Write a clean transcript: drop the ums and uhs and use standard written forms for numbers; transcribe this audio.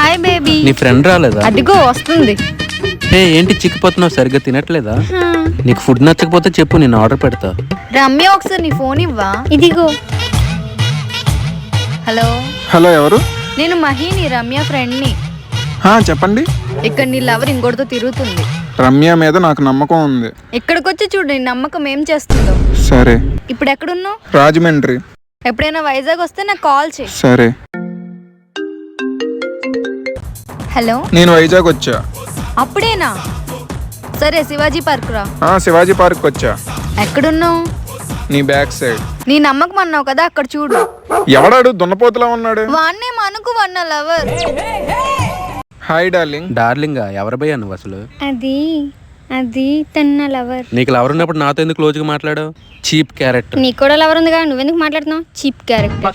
Hi baby. నీ friend రాలేదా? అదిగో వస్తుంది. ఏంటి చిక్కిపోతున్నావు, సరిగ్గా తినట్లేదా? నీకు ఫుడ్ నచ్చకపోతే చెప్పు, నేను ఆర్డర్ పెడతా. రమ్య ఒకసారి నీ ఫోన్ ఇవ్వా. ఇదిగో. హలో హలో, ఎవరు? నేను మహిని, రమ్య ఫ్రెండ్ ని. చెప్పండి. ఇక్కడ నీ లవర్ ఇంకోటితో తిరుగుతుంది. రమ్య మీద నాకు నమ్మకం ఉంది. ఇక్కడికి వచ్చి చూడు నీ నమ్మకం ఏం చేస్తుందో. సరే. ఇప్పుడు ఎక్కడున్నావు? రాజమండ్రి. ఎప్పుడైనా వైజాగ్ వస్తే నాకు కాల్ చేయి. సరే. హలో, నేను వైజాగ్ వచ్చా. అప్పుడేనా? సరే శివాజీ పార్క్ రా. శివాజీ పార్క్ వచ్చా. ఎక్కడున్నావు? నీ బ్యాక్ సైడ్. నీ నమ్మకం అన్నావు కదా, అక్కడ చూడు. ఎవడాడు దున్నపోతులా ఉన్నాడు? వాన్నే మనకు వన్న లవర్. Hi darling. డార్లింగా ఎవరు భయ్యా నువ్వు అసలు? అది తన లవర్. నీకు లవర్ ఉన్నప్పుడు నాతో ఎందుకు క్లోజ్ గా మాట్లాడావు? Cheap character. నీకు కూడా లవర్ ఉంది కదా, నువ్వెందుకు మాట్లాడుతున్నావు? Cheap character.